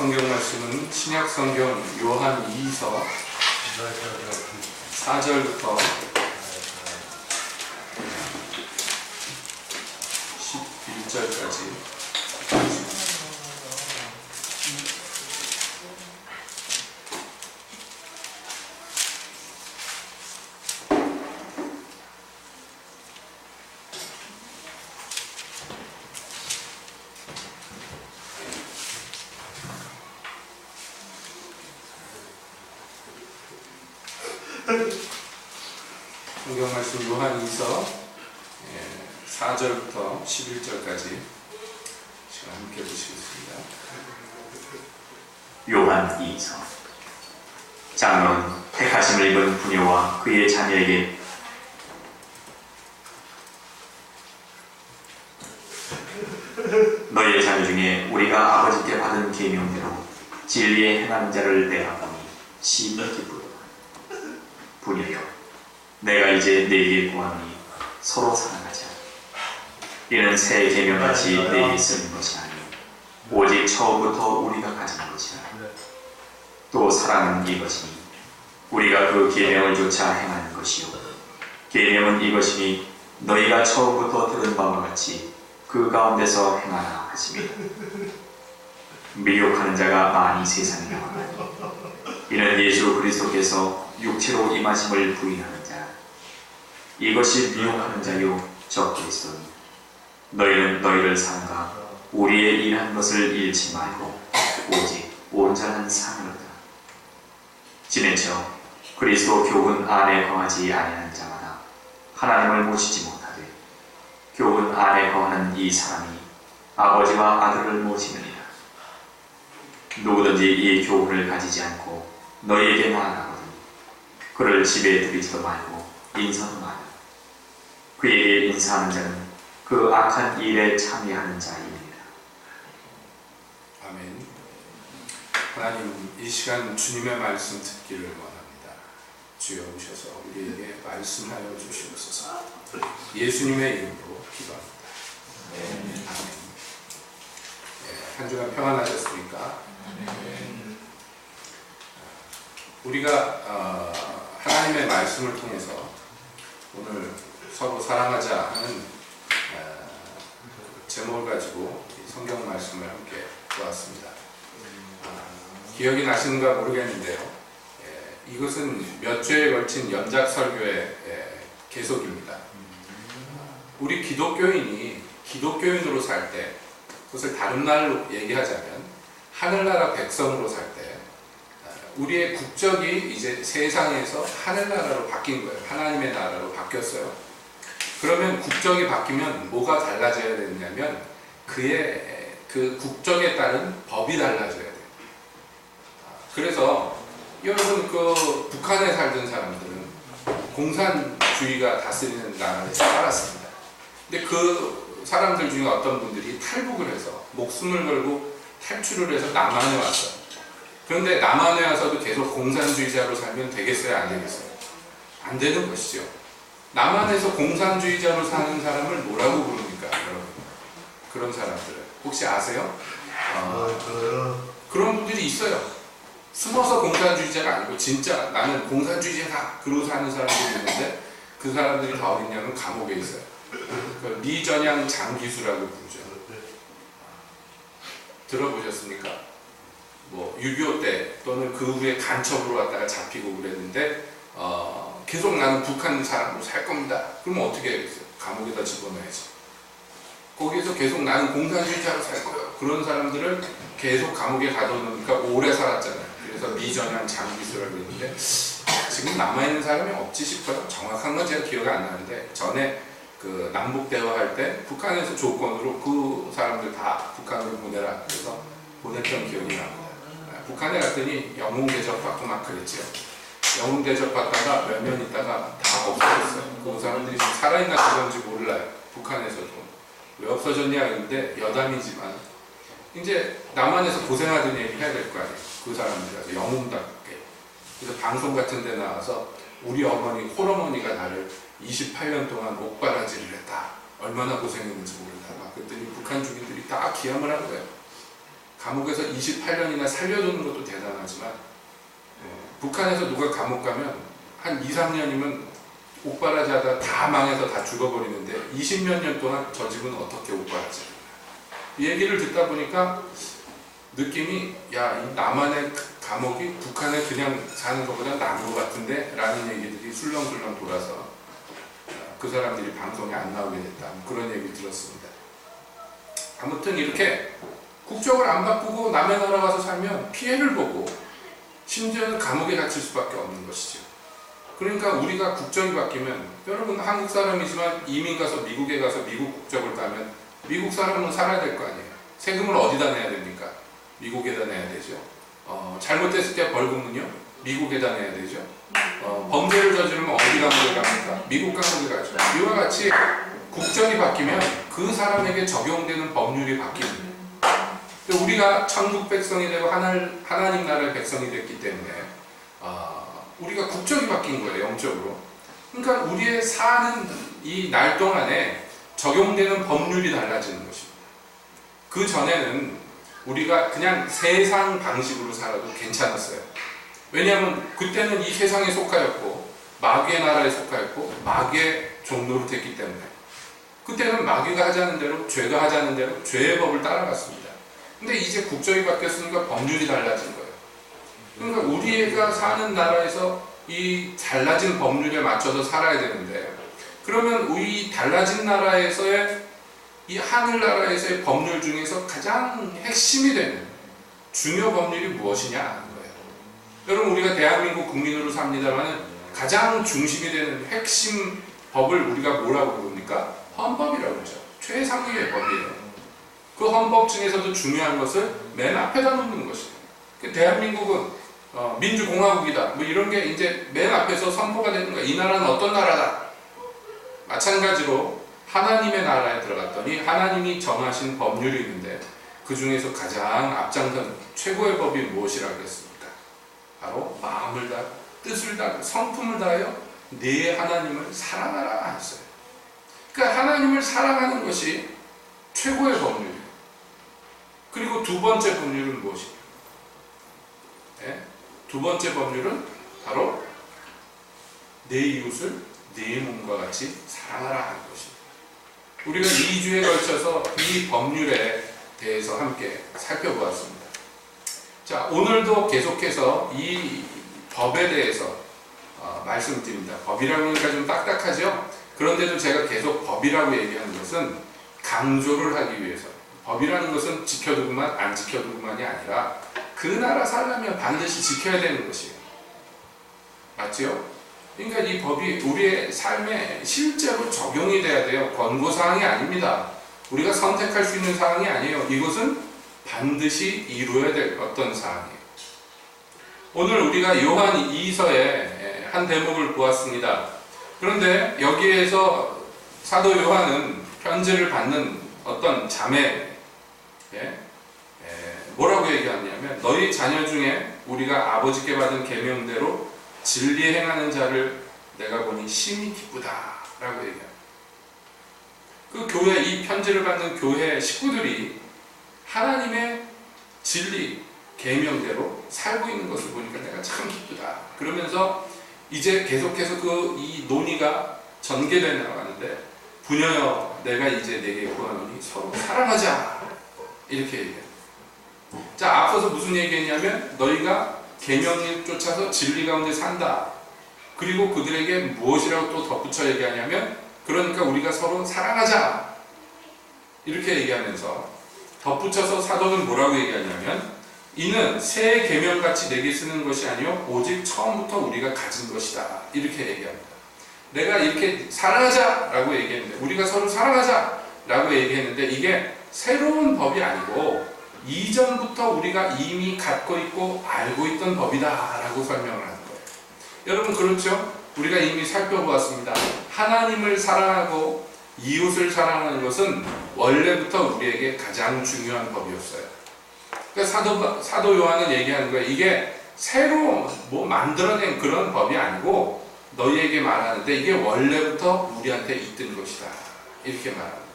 성경 말씀은 신약 성경 요한 2서 4절부터 11절까지 성경 말씀 요한 2서 4절부터 11절까지 시간 함께 보시겠습니다. 요한 2서. 장로는 택하심을 입은 부녀와 그의 자녀에게 너희의 자녀 중에 우리가 아버지께 받은 계명대로 진리에 행하는 자를 내가 보니 심히 기쁘다. 부녀여, 내가 이제 너희에게 구하노니 서로 사랑하자. 이는 새 계명같이 너희에게 쓰는 것이 아니요 오직 처음부터 우리가 가진 것이라. 또 사랑은 이것이니 우리가 그 계명을 조차 행하는 것이요 계명은 이것이니 너희가 처음부터 들은 바와 같이 그 가운데서 행하라 하시며 미혹하는 자가 많이 세상에 나오나니 이는 예수 그리스도께서 육체로 임하심을 부인하는 자. 이것이 미혹하는 자요 저 그리스도니 너희는 너희를 삼가 우리의 일한 것을 잃지 말고 오직 온전한 상을 얻으라. 지내쳐 그리스도 교훈 안에 거하지 아니하는 자마다 하나님을 모시지 못하되 교훈 안에 거하는 이 사람이 아버지와 아들을 모시느니라. 누구든지 이 교훈을 가지지 않고 너희에게 나아가거든 그를 집에 들이지도 말고 인사도 마라. 그에게 인사하는 자는 그 악한 일에 참여하는 자입니다. 아멘. 하나님, 이 시간 주님의 말씀 듣기를 원합니다. 주여 오셔서 우리에게 말씀하여 주시옵소서. 예수님의 이름으로 기도합니다. 아멘. 한 주간 평안하셨습니까? 우리가 하나님의 말씀을 통해서 오늘 서로 사랑하자 하는 제목을 가지고 성경 말씀을 함께 보았습니다. 기억이 나시는가 모르겠는데요. 이것은 몇 주에 걸친 연작 설교의 계속입니다. 우리 기독교인이 기독교인으로 살 때, 그것을 다른 말로 얘기하자면 하늘나라 백성으로 살 때 우리의 국적이 이제 세상에서 하늘나라로 바뀐 거예요. 하나님의 나라로 바뀌었어요. 그러면 국적이 바뀌면 뭐가 달라져야 되냐면 그의 그 국적에 따른 법이 달라져야 돼요. 그래서 여러분 그 북한에 살던 사람들은 공산주의가 다스리는 나라에서 살았습니다. 근데 그 사람들 중에 어떤 분들이 탈북을 해서 목숨을 걸고 탈출을 해서 남한에 왔어요. 그런데 남한에 와서도 계속 공산주의자로 살면 되겠어요? 안 되겠어요? 안 되는 것이죠. 남한에서 공산주의자로 사는 사람을 뭐라고 부릅니까? 여러분? 그런 사람들을 혹시 아세요? 그런 분들이 있어요. 숨어서 공산주의자가 아니고 진짜 나는 공산주의자다 그러고 사는 사람들이 있는데 그 사람들이 다 어딨냐면 감옥에 있어요. 미전향 장기수라고 부르죠. 들어보셨습니까? 뭐 6.25 때 또는 그 후에 간첩으로 왔다가 잡히고 그랬는데 계속 나는 북한 사람으로 살 겁니다. 그러면 어떻게 해야겠어요? 감옥에다 집어넣어야지. 거기에서 계속 나는 공산주의자로 살 거예요. 그런 사람들을 계속 감옥에 가둬놓으니까 오래 살았잖아요. 그래서 미전향 장기수라고 했는데 지금 남아있는 사람이 없지 싶어요. 정확한 건 제가 기억이 안 나는데 전에 그 남북 대화할 때 북한에서 조건으로 그 사람들 다 북한으로 보내라 그래서 보냈던 기억이 납니다. 북한에 갔더니 영웅 대접 받고 막 그랬죠. 영웅 대접 받다가 몇 년 있다가 다 없어졌어요. 그 사람들이 지금 살아있나 그런지 몰라요. 북한에서도. 왜 없어졌냐 했는데 여담이지만 이제 남한에서 고생하던 얘기 해야 될 거 아니에요. 그 사람들이 영웅답게. 그래서 방송 같은 데 나와서 우리 어머니, 홀어머니가 나를 28년 동안 목바라지를 했다. 얼마나 고생했는지 모른다. 막 그랬더니 북한 주민들이 다 기함을 한 거예요. 감옥에서 28년이나 살려두는 것도 대단하지만 북한에서 누가 감옥 가면 한 2, 3년이면 옥바라지 하다 다 망해서 다 죽어버리는데 20몇 년 동안 저 집은 어떻게 옥바라지? 이 얘기를 듣다 보니까 느낌이 야, 이 남한의 감옥이 북한에 그냥 사는 것보다 나은 것 같은데? 라는 얘기들이 술렁술렁 돌아서 그 사람들이 방송에 안 나오게 됐다. 그런 얘기 들었습니다. 아무튼 이렇게 국적을 안 바꾸고 남의 나라 가서 살면 피해를 보고 심지어는 감옥에 갇힐 수밖에 없는 것이죠. 그러니까 우리가 국적이 바뀌면 여러분 한국 사람이지만 이민 가서 미국에 가서 미국 국적을 따면 미국 사람은 살아야 될 거 아니에요. 세금을 어디다 내야 됩니까? 미국에다 내야 되죠. 잘못됐을 때 벌금은요? 미국에다 내야 되죠. 범죄를 저지르면 어디 감옥에 갑니까? 미국 감옥에 가죠. 이와 같이 국적이 바뀌면 그 사람에게 적용되는 법률이 바뀝니다. 우리가 천국 백성이 되고 하나님 나라의 백성이 됐기 때문에 우리가 국적이 바뀐 거예요. 영적으로. 그러니까 우리의 사는 이 날 동안에 적용되는 법률이 달라지는 것입니다. 그 전에는 우리가 그냥 세상 방식으로 살아도 괜찮았어요. 왜냐하면 그때는 이 세상에 속하였고 마귀의 나라에 속하였고 마귀의 종노릇 했기 때문에 그때는 마귀가 하자는 대로 죄가 하자는 대로 죄의 법을 따라갔습니다. 근데 이제 국적이 바뀌었으니까 법률이 달라진 거예요. 그러니까 우리가 사는 나라에서 이 달라진 법률에 맞춰서 살아야 되는데 그러면 이 달라진 나라에서의 이 하늘나라에서의 법률 중에서 가장 핵심이 되는 중요 법률이 무엇이냐 하는 거예요. 여러분 우리가 대한민국 국민으로 삽니다만 가장 중심이 되는 핵심 법을 우리가 뭐라고 부릅니까? 헌법이라고 그러죠. 최상위의 법이에요. 그 헌법 중에서도 중요한 것을 맨 앞에다 놓는 것이에요. 대한민국은 민주공화국이다. 뭐 이런 게 이제 맨 앞에서 선포가 되는 거예요. 이 나라는 어떤 나라다. 마찬가지로 하나님의 나라에 들어갔더니 하나님이 정하신 법률이 있는데 그 중에서 가장 앞장선 최고의 법이 무엇이라고 했습니까? 바로 마음을 다, 뜻을 다, 성품을 다하여 네 하나님을 사랑하라 했어요. 그러니까 하나님을 사랑하는 것이 최고의 법률이에요. 그리고 두 번째 법률은 무엇이에요? 네? 두 번째 법률은 바로 내 이웃을 네 몸과 같이 사랑하라 하는 것입니다. 우리가 2주에 걸쳐서 이 법률에 대해서 함께 살펴보았습니다. 자, 오늘도 계속해서 이 법에 대해서 말씀드립니다. 법이라고 하니까 좀 딱딱하죠? 그런데도 제가 계속 법이라고 얘기하는 것은 강조를 하기 위해서 법이라는 것은 지켜두고만 안 지켜두고만이 아니라 그 나라 살려면 반드시 지켜야 되는 것이에요. 맞죠? 그러니까 이 법이 우리의 삶에 실제로 적용이 돼야 돼요. 권고사항이 아닙니다. 우리가 선택할 수 있는 사항이 아니에요. 이것은 반드시 이루어야 될 어떤 사항이에요. 오늘 우리가 요한 2서의 한 대목을 보았습니다. 그런데 여기에서 사도 요한은 편지를 받는 어떤 자매 뭐라고 얘기하냐면 너희 자녀 중에 우리가 아버지께 받은 계명대로 진리 행하는 자를 내가 보니 심히 기쁘다 라고 얘기합니다. 그 교회, 이 편지를 받는 교회 식구들이 하나님의 진리, 계명대로 살고 있는 것을 보니까 내가 참 기쁘다. 그러면서 이제 계속해서 이 논의가 전개되어 나가는데 부녀여 내가 이제 내게 구하노니 서로 사랑하자 이렇게 얘기해요. 자, 앞서서 무슨 얘기했냐면 너희가 계명을 쫓아서 진리 가운데 산다. 그리고 그들에게 무엇이라고 또 덧붙여 얘기하냐면 그러니까 우리가 서로 사랑하자 이렇게 얘기하면서 덧붙여서 사도는 뭐라고 얘기하냐면 이는 새 계명같이 내게 쓰는 것이 아니요 오직 처음부터 우리가 가진 것이다 이렇게 얘기합니다. 내가 이렇게 사랑하자 라고 얘기했는데 우리가 서로 사랑하자 라고 얘기했는데 이게 새로운 법이 아니고 이전부터 우리가 이미 갖고 있고 알고 있던 법이다 라고 설명을 하는 거예요. 여러분 그렇죠? 우리가 이미 살펴보았습니다. 하나님을 사랑하고 이웃을 사랑하는 것은 원래부터 우리에게 가장 중요한 법이었어요. 그러니까 사도 요한은 얘기하는 거예요. 이게 새로 만들어낸 그런 법이 아니고 너희에게 말하는데 이게 원래부터 우리한테 있던 것이다 이렇게 말하는 거예요.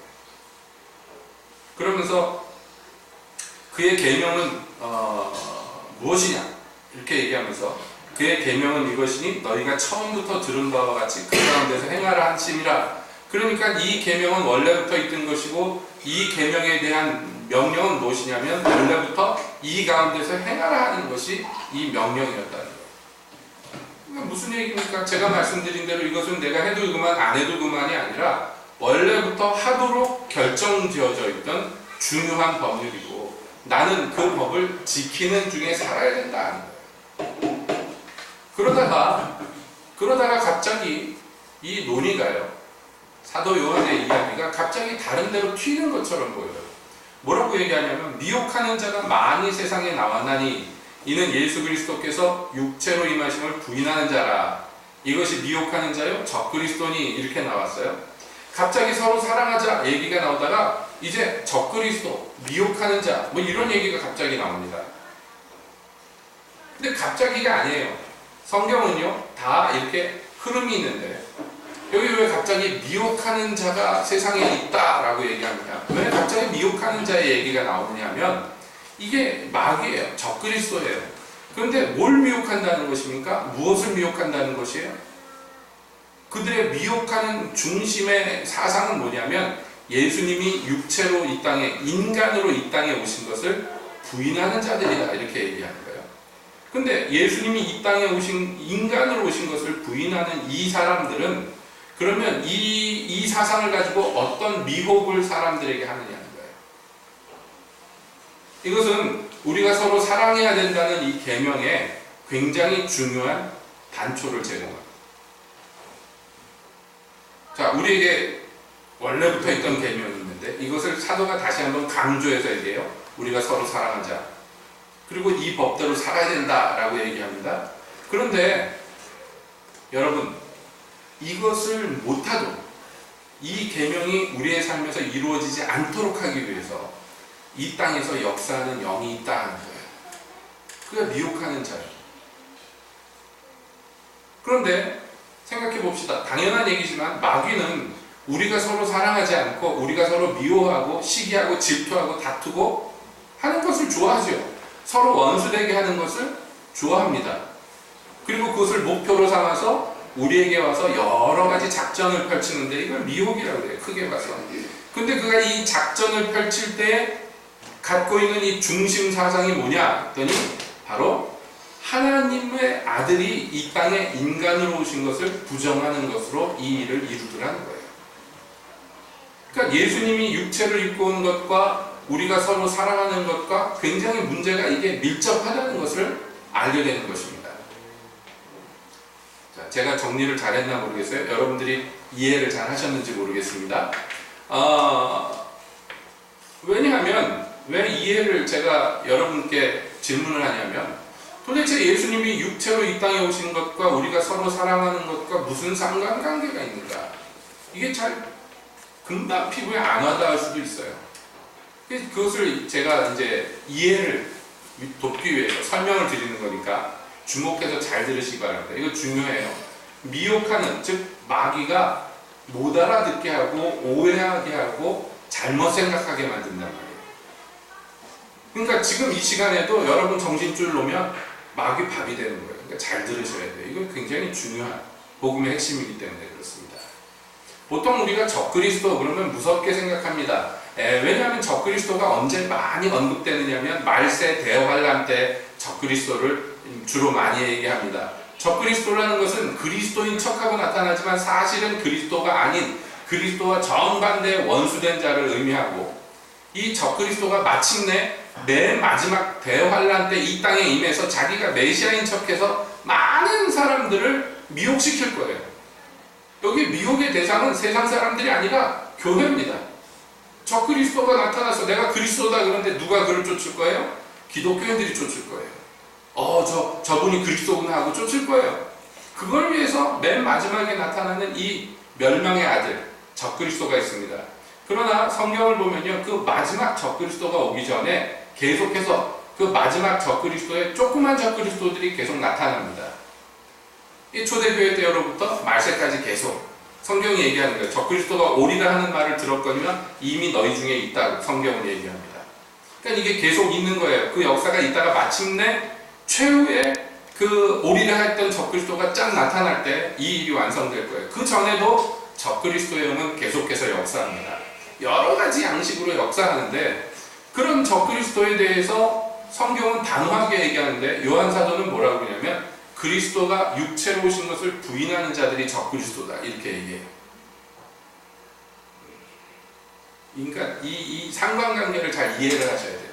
그러면서 그의 계명은 무엇이냐 이렇게 얘기하면서 그의 계명은 이것이니 너희가 처음부터 들은 바와 같이 그 가운데서 행하라 하심이라. 그러니까 이 계명은 원래부터 있던 것이고 이 계명에 대한 명령은 무엇이냐면 원래부터 이 가운데서 행하라 하는 것이 이 명령이었다는 거예요. 그러니까 무슨 얘기입니까? 제가 말씀드린 대로 이것은 내가 해도 그만 안 해도 그만이 아니라 원래부터 하도록 결정지어져 있던 중요한 법률이고 나는 그 법을 지키는 중에 살아야 된다는 거예요. 그러다가 갑자기 이 논의가요. 사도 요한의 이야기가 갑자기 다른 데로 튀는 것처럼 보여요. 뭐라고 얘기하냐면 미혹하는 자가 많이 세상에 나왔나니 이는 예수 그리스도께서 육체로 임하심을 부인하는 자라. 이것이 미혹하는 자요 적그리스도니 이렇게 나왔어요. 갑자기 서로 사랑하자 얘기가 나오다가 이제 적그리스도, 미혹하는 자 뭐 이런 얘기가 갑자기 나옵니다. 근데 갑자기가 아니에요. 성경은요 다 이렇게 흐름이 있는데 여기 왜 갑자기 미혹하는 자가 세상에 있다라고 얘기합니까? 왜 갑자기 미혹하는 자의 얘기가 나오느냐면 이게 마귀예요. 적그리스도예요. 그런데 뭘 미혹한다는 것입니까? 무엇을 미혹한다는 것이에요? 그들의 미혹하는 중심의 사상은 뭐냐면 예수님이 육체로 이 땅에 인간으로 이 땅에 오신 것을 부인하는 자들이다 이렇게 얘기하는 거예요. 근데 예수님이 이 땅에 오신 인간으로 오신 것을 부인하는 이 사람들은 그러면 이 사상을 가지고 어떤 미혹을 사람들에게 하느냐는 거예요. 이것은 우리가 서로 사랑해야 된다는 이 계명에 굉장히 중요한 단초를 제공합니다. 자, 우리에게 원래부터 있던 계명이 있는데 이것을 사도가 다시 한번 강조해서 얘기해요. 우리가 서로 사랑하자. 그리고 이 법대로 살아야 된다라고 얘기합니다. 그런데 여러분 이것을 못하도록 이 계명이 우리의 삶에서 이루어지지 않도록 하기 위해서 이 땅에서 역사하는 영이 있다는 거예요. 그가 미혹하는 자예요. 그런데 생각해 봅시다. 당연한 얘기지만 마귀는 우리가 서로 사랑하지 않고 우리가 서로 미워하고 시기하고 질투하고 다투고 하는 것을 좋아하죠. 서로 원수되게 하는 것을 좋아합니다. 그리고 그것을 목표로 삼아서 우리에게 와서 여러 가지 작전을 펼치는데 이걸 미혹이라고 해요. 크게 봐서. 근데 그가 이 작전을 펼칠 때 갖고 있는 이 중심 사상이 뭐냐 했더니 바로 하나님의 아들이 이 땅에 인간으로 오신 것을 부정하는 것으로 이 일을 이루더라는 거예요. 그러니까 예수님이 육체를 입고 온 것과 우리가 서로 사랑하는 것과 굉장히 문제가 이게 밀접하다는 것을 알게 되는 것입니다. 자, 제가 정리를 잘했나 모르겠어요. 여러분들이 이해를 잘 하셨는지 모르겠습니다. 왜냐하면 왜 이해를 제가 여러분께 질문을 하냐면 도대체 예수님이 육체로 이 땅에 오신 것과 우리가 서로 사랑하는 것과 무슨 상관관계가 있는가? 이게 잘 금방 피부에 안 와닿을 수도 있어요. 그것을 제가 이제 이해를 돕기 위해서 설명을 드리는 거니까 주목해서 잘 들으시기 바랍니다. 이거 중요해요. 미혹하는, 즉 마귀가 못 알아듣게 하고 오해하게 하고 잘못 생각하게 만든단 말이에요. 그러니까 지금 이 시간에도 여러분 정신줄 놓으면 마귀 밥이 되는 거예요. 그러니까 잘 들으셔야 돼요. 이건 굉장히 중요한 복음의 핵심이기 때문에 그렇습니다. 보통 우리가 적그리스도 그러면 무섭게 생각합니다. 왜냐하면 적그리스도가 언제 많이 언급되느냐면 말세 대환란 때 적그리스도를 주로 많이 얘기합니다. 적그리스도라는 것은 그리스도인 척하고 나타나지만 사실은 그리스도가 아닌 그리스도와 정반대의 원수된 자를 의미하고 이 적그리스도가 마침내 맨 마지막 대환란 때 이 땅에 임해서 자기가 메시아인 척해서 많은 사람들을 미혹시킬 거예요. 여기 미혹의 대상은 세상 사람들이 아니라 교회입니다. 적그리스도가 나타나서 내가 그리스도다 그런데 누가 그를 쫓을 거예요? 기독교인들이 쫓을 거예요. 저분이 그리스도구나 하고 쫓을 거예요. 그걸 위해서 맨 마지막에 나타나는 이 멸망의 아들 적그리스도가 있습니다. 그러나 성경을 보면요, 그 마지막 적그리스도가 오기 전에 계속해서 그 마지막 적그리스도의 조그만 적그리스도들이 계속 나타납니다. 이 초대교회 때로부터 말세까지 계속 성경이 얘기하는 거예요. 적그리스도가 오리라 하는 말을 들었거니와 이미 너희 중에 있다고 성경은 얘기합니다. 그러니까 이게 계속 있는 거예요. 그 역사가 있다가 마침내 최후의 그 오리를 했던 적그리스도가 짠 나타날 때 이 일이 완성될 거예요. 그 전에도 적그리스도의 영은 계속해서 역사합니다. 여러 가지 양식으로 역사하는데 그런 적그리스도에 대해서 성경은 단호하게 얘기하는데 요한 사도는 뭐라고 그러냐면 그리스도가 육체로 오신 것을 부인하는 자들이 적그리스도다 이렇게 얘기해요. 그러니까 이 상관관계를 잘 이해를 하셔야 돼요.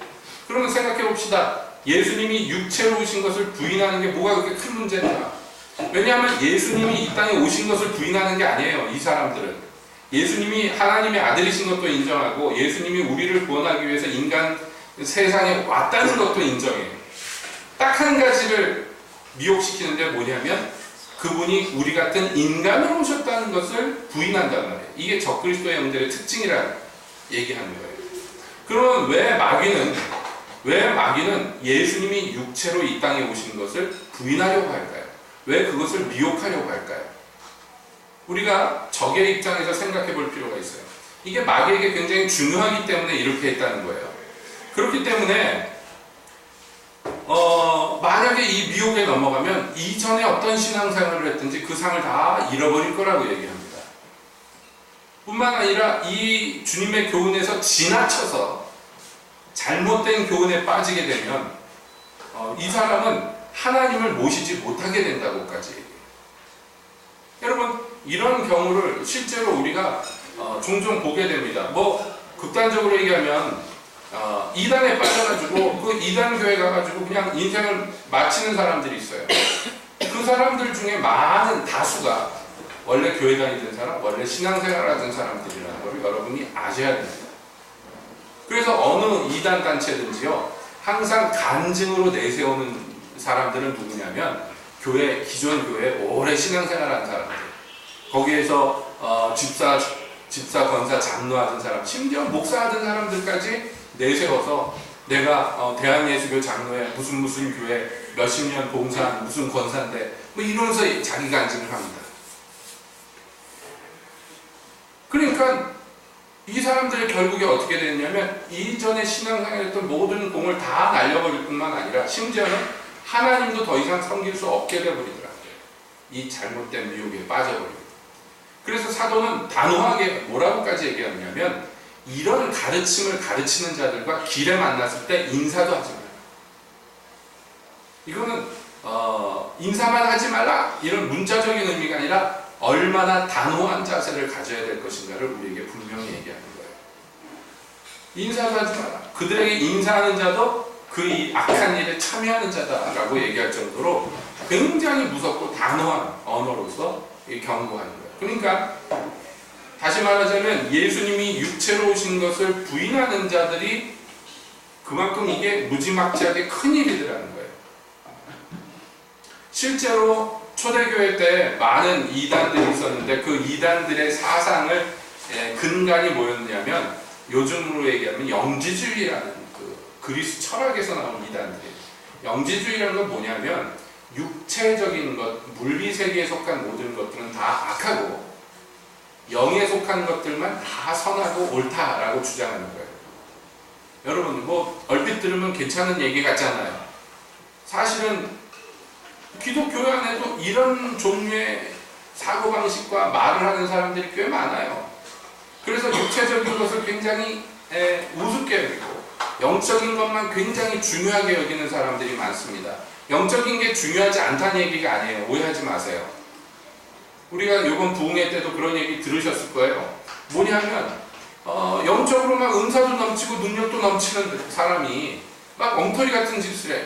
그러면 생각해 봅시다. 예수님이 육체로 오신 것을 부인하는 게 뭐가 그렇게 큰 문제인가? 왜냐하면 예수님이 이 땅에 오신 것을 부인하는 게 아니에요. 이 사람들은 예수님이 하나님의 아들이신 것도 인정하고 예수님이 우리를 구원하기 위해서 인간 세상에 왔다는 것도 인정해요. 딱 한 가지를 미혹시키는데 뭐냐면 그분이 우리 같은 인간으로 오셨다는 것을 부인한단 말이에요. 이게 적그리스도의 영들의 특징이라는 얘기하는 거예요. 그러면 왜 마귀는 예수님이 육체로 이 땅에 오신 것을 부인하려고 할까요? 왜 그것을 미혹하려고 할까요? 우리가 적의 입장에서 생각해 볼 필요가 있어요. 이게 마귀에게 굉장히 중요하기 때문에 이렇게 했다는 거예요. 그렇기 때문에 만약에 이 미혹에 넘어가면 이전에 어떤 신앙생활을 했든지 그 상을 다 잃어버릴 거라고 얘기합니다. 뿐만 아니라 이 주님의 교훈에서 지나쳐서 잘못된 교훈에 빠지게 되면 이 사람은 하나님을 모시지 못하게 된다고까지 얘기해요. 여러분 이런 경우를 실제로 우리가 종종 보게 됩니다. 뭐 극단적으로 얘기하면 이단에 빠져가지고 그 이단 교회 가가지고 그냥 인생을 마치는 사람들이 있어요. 그 사람들 중에 많은 다수가 원래 교회 다니던 사람, 원래 신앙생활 하던 사람들이라는 걸 여러분이 아셔야 됩니다. 그래서 어느 이단 단체든지요 항상 간증으로 내세우는 사람들은 누구냐면 기존 교회 오래 신앙생활한 사람들, 거기에서 집사, 권사, 장로하던 사람, 심지어 목사하던 사람들까지 내세워서 내가 대한예수교 장로회 무슨 교회 몇십 년 봉사한 무슨 권사인데 뭐 이러면서 자기 간증을 합니다. 그러니까 이 사람들의 결국에 어떻게 됐냐면 이전에 신앙생활했던 모든 공을 다 날려버릴 뿐만 아니라 심지어는 하나님도 더 이상 섬길 수 없게 되어버리더라고요. 이 잘못된 미혹에 빠져버립니다. 그래서 사도는 단호하게 뭐라고까지 얘기하냐면 이런 가르침을 가르치는 자들과 길에 만났을 때 인사도 하지 마라. 이거는 인사만 하지 말라 이런 문자적인 의미가 아니라 얼마나 단호한 자세를 가져야 될 것인가를 우리에게 분명히 얘기하는 거예요. 인사도 하지 마라. 그들에게 인사하는 자도 그 이 악한 일에 참여하는 자다라고 얘기할 정도로 굉장히 무섭고 단호한 언어로서 경고하는 거예요. 그러니까 다시 말하자면 예수님이 육체로 오신 것을 부인하는 자들이 그만큼 이게 무지막지하게 큰 일이라는 거예요. 실제로 초대교회 때 많은 이단들이 있었는데 그 이단들의 사상을 근간이 뭐였냐면 요즘으로 얘기하면 영지주의라는 그리스 철학에서 나온 이단들이에요. 영지주의라는 건 뭐냐면 육체적인 것, 물리 세계에 속한 모든 것들은 다 악하고 영에 속한 것들만 다 선하고 옳다라고 주장하는 거예요. 여러분 뭐 얼핏 들으면 괜찮은 얘기 같잖아요. 사실은 기독교회 안에도 이런 종류의 사고방식과 말을 하는 사람들이 꽤 많아요. 그래서 육체적인 것을 굉장히 우습게 여기고 영적인 것만 굉장히 중요하게 여기는 사람들이 많습니다. 영적인 게 중요하지 않다는 얘기가 아니에요. 오해하지 마세요. 우리가 이번 부흥회 때도 그런 얘기 들으셨을 거예요. 뭐냐면 영적으로 막 은사도 넘치고 능력도 넘치는 사람이 막 엉터리 같은 짓을 해.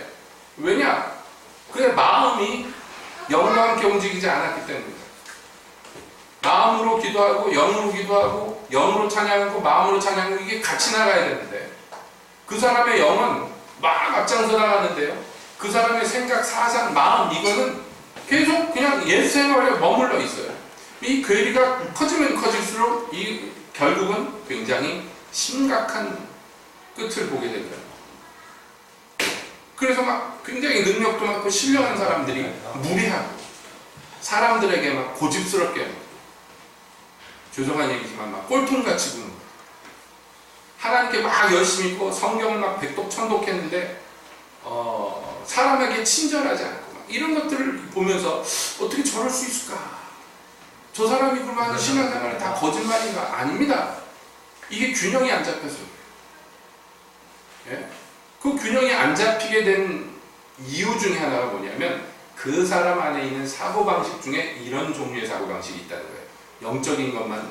왜냐? 그의 마음이 영과 함께 움직이지 않았기 때문입니다. 마음으로 기도하고 영으로 기도하고 영으로 찬양하고 마음으로 찬양하고 이게 같이 나가야 되는데 그 사람의 영은 막 앞장서 나가는데요. 그 사람의 생각, 사상, 마음 이거는 계속 그냥 옛 생활에 머물러 있어요. 이 괴리가 커지면 커질수록 이 결국은 굉장히 심각한 끝을 보게 됩니다. 그래서 막 굉장히 능력도 많고 신령한 사람들이 무리하고 사람들에게 막 고집스럽게 죄송한 얘기지만 막 꼴통같이 구는 거예요. 하나님께 막 열심히 있고 성경을 막 백독 천독했는데 사람에게 친절하지 않고 막 이런 것들을 보면서 어떻게 저럴 수 있을까? 저 사람이 그러면 신앙생활은 다 거짓말인가? 아닙니다. 이게 균형이 안 잡혀서 그래요. 예? 그 균형이 안 잡히게 된 이유 중에 하나가 뭐냐면 그 사람 안에 있는 사고방식 중에 이런 종류의 사고방식이 있다는 거예요. 영적인 것만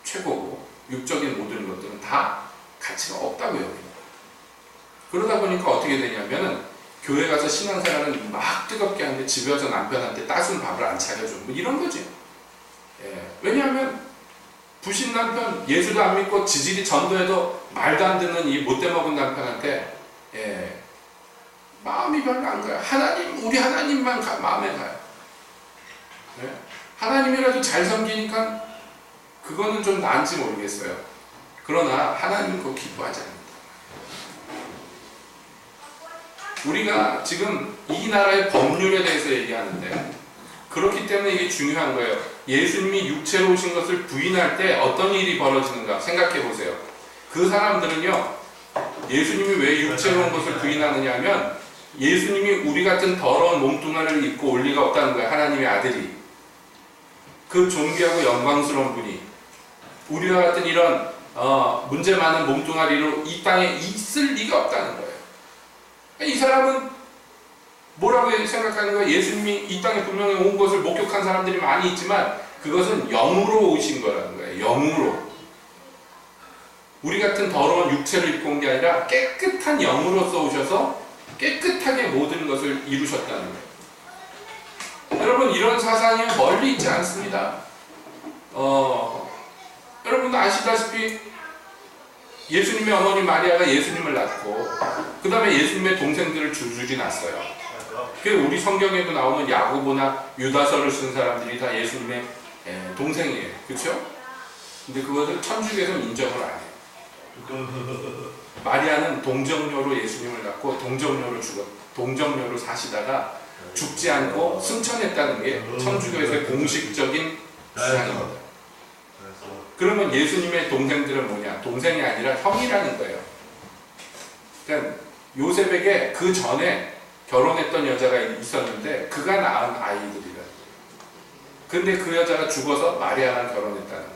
최고고 육적인 모든 것들은 다 가치가 없다고 여깁니다. 그러다 보니까 어떻게 되냐면은 교회 가서 신앙생활은 막 뜨겁게 하는데 집에 와서 남편한테 따순 밥을 안 차려줘. 뭐 이런 거죠. 예. 왜냐하면 부신 남편, 예수도 안 믿고 지질이 전도해도 말도 안 듣는 이 못돼 먹은 남편한테 마음이 별로 안 가요. 하나님, 우리 하나님만 마음에 가요. 예. 하나님이라도 잘 섬기니까 그거는 좀 나은지 모르겠어요. 그러나 하나님은 그거 기뻐하지 않습니다. 우리가 지금 이 나라의 법률에 대해서 얘기하는데 그렇기 때문에 이게 중요한 거예요. 예수님이 육체로 오신 것을 부인할 때 어떤 일이 벌어지는가 생각해 보세요. 그 사람들은요, 예수님이 왜 육체로 온 것을 부인하느냐 하면 예수님이 우리 같은 더러운 몸뚱아리를 입고 올 리가 없다는 거예요. 하나님의 아들이. 그 존귀하고 영광스러운 분이 우리와 같은 이런 문제 많은 몸뚱아리로 이 땅에 있을 리가 없다는 거예요. 이 사람은 뭐라고 생각하는 거예요? 예수님이 이 땅에 분명히 온 것을 목격한 사람들이 많이 있지만 그것은 영으로 오신 거라는 거예요. 영으로. 우리 같은 더러운 육체를 입고 온 게 아니라 깨끗한 영으로서 오셔서 깨끗하게 모든 것을 이루셨다는 거예요. 여러분, 이런 사상이 멀리 있지 않습니다. 여러분도 아시다시피 예수님의 어머니 마리아가 예수님을 낳고 그 다음에 예수님의 동생들을 줄줄이 낳았어요. 우리 성경에도 나오는 야고보나 유다서를 쓴 사람들이 다 예수님의 동생이에요. 그렇죠? 근데 그것을 천주교에서는 인정을 안 해요. 마리아는 동정녀로 예수님을 낳고 동정녀로 사시다가 죽지 않고 승천했다는 게 천주교에서의 공식적인 주장입니다. 그러면 예수님의 동생들은 뭐냐? 동생이 아니라 형이라는 거예요. 그러니까 요셉에게 그 전에 결혼했던 여자가 있었는데 그가 낳은 아이들이라. 근데 그 여자가 죽어서 마리아랑 결혼했다는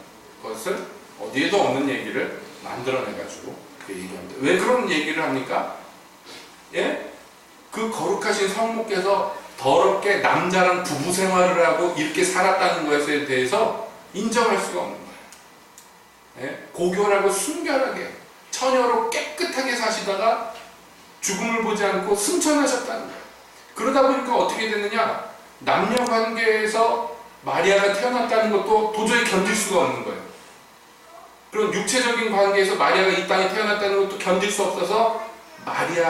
것을 어디에도 없는 얘기를 만들어내가지고 그 얘기합니다. 왜 그런 얘기를 합니까? 예? 그 거룩하신 성모께서 더럽게 남자랑 부부 생활을 하고 이렇게 살았다는 것에 대해서 인정할 수가 없는 거예요. 예? 고결하고 순결하게 처녀로 깨끗하게 사시다가 죽음을 보지 않고 승천하셨다는 거예요. 그러다 보니까 어떻게 됐느냐? 남녀 관계에서 마리아가 태어났다는 것도 도저히 견딜 수가 없는 거예요. 그런 육체적인 관계에서 마리아가 이 땅에 태어났다는 것도 견딜 수 없어서 마리아의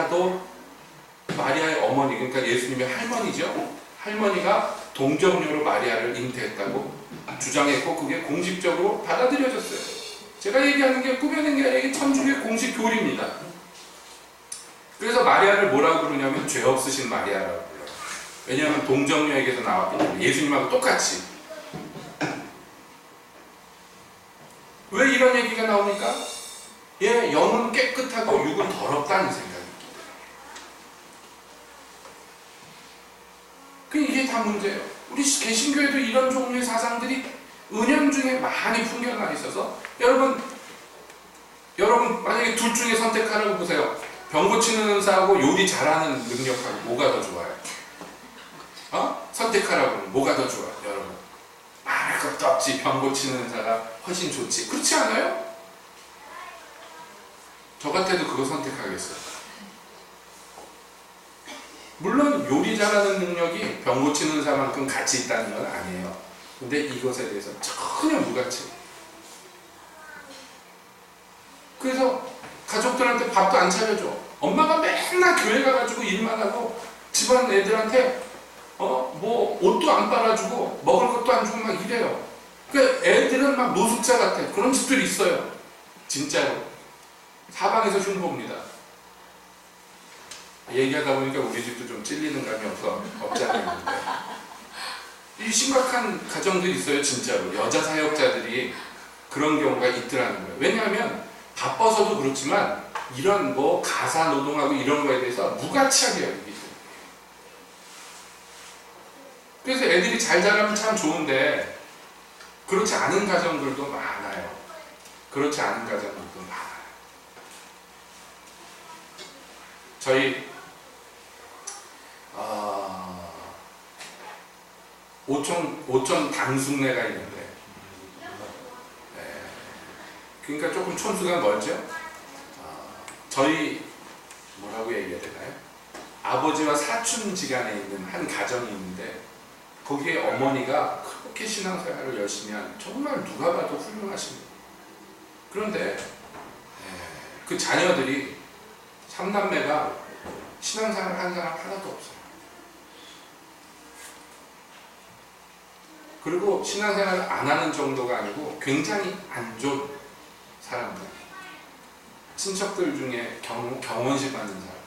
어머니, 그러니까 예수님의 할머니죠. 할머니가 동정녀로 마리아를 잉태했다고 주장했고 그게 공식적으로 받아들여졌어요. 제가 얘기하는 게 꾸며낸 게 아니라 이게 천주교의 공식 교리입니다. 그래서 마리아를 뭐라고 부르냐면 죄 없으신 마리아라고 불러요. 왜냐하면 동정녀에게서 나왔기 때문에 예수님하고 똑같이. 왜 이런 얘기가 나옵니까? 예, 영은 깨끗하고 육은 더럽다는 생각입니다. 이게 다 문제예요. 우리 개신교에도 이런 종류의 사상들이 은연중에 많이 풍겨나 있어서 여러분 만약에 둘 중에 선택하라고 보세요. 병 고치는 은사하고 요리 잘하는 능력하고 뭐가 더 좋아요? 선택하라고 뭐가 더 좋아요? 여러분 말할 것도 없지. 병 고치는 은사가 훨씬 좋지. 그렇지 않아요? 저 같아도 그거 선택하겠어요. 물론 요리 잘하는 능력이 병 고치는 은사만큼 가치 있다는 건 아니에요. 근데 이것에 대해서 전혀 무가치. 그래서 가족들한테 밥도 안 차려줘. 엄마가 맨날 교회 가가지고 일만 하고 집안 애들한테 뭐 옷도 안 빨아주고 먹을 것도 안 주고 막 이래요. 그 애들은 막 노숙자 같아. 그런 집들이 있어요. 진짜로. 사방에서 흉보입니다. 얘기하다 보니까 우리 집도 좀 찔리는 감이 없지 않아 있는데. 이 심각한 가정들이 있어요. 진짜로. 여자 사역자들이 그런 경우가 있더라는 거예요. 왜냐하면 바빠서도 그렇지만 이런 뭐 가사 노동하고 이런 거에 대해서 무가치하게 여기기 때문에. 그래서 애들이 잘 자라면 참 좋은데 그렇지 않은 가정들도 많아요. 그렇지 않은 가정들도 많아요. 저희 오촌 당숙네가 있는데, 그러니까 조금 촌수가 멀죠. 저희 뭐라고 얘기해야 되나요? 아버지와 사촌지간에 있는 한 가정이 있는데 거기에 어머니가 그렇게 신앙생활을 열심히 한 정말 누가 봐도 훌륭하십니다. 그런데 그 자녀들이 3남매가 신앙생활을 한 사람 하나도 없어요. 그리고 신앙생활을 안 하는 정도가 아니고 굉장히 안 좋은 사람들, 친척들 중에 경원식 받는 사람.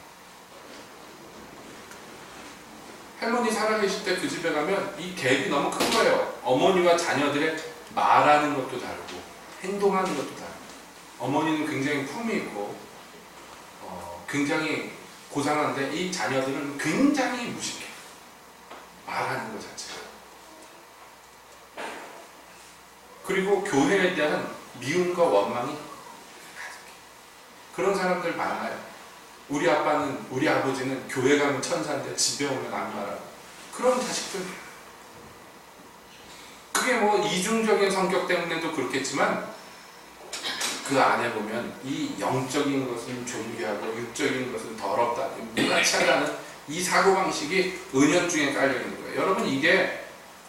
할머니 살아계실 때 그 집에 가면 이 갭이 너무 큰 거예요. 어머니와 자녀들의 말하는 것도 다르고 행동하는 것도 다르고. 어머니는 굉장히 품이 있고 굉장히 고상한데 이 자녀들은 굉장히 무식해. 말하는 것 자체가. 그리고 교회에 대한 미움과 원망이 가득해. 그런 사람들 많아요. 우리 아버지는 교회 가면 천사인데 집에 오면 악마라고. 그런 자식들. 그게 뭐 이중적인 성격 때문에도 그렇겠지만 그 안에 보면 이 영적인 것은 존귀하고 육적인 것은 더럽다, 무가치하다는 이 사고방식이 은연중에 깔려있는 거예요. 여러분, 이게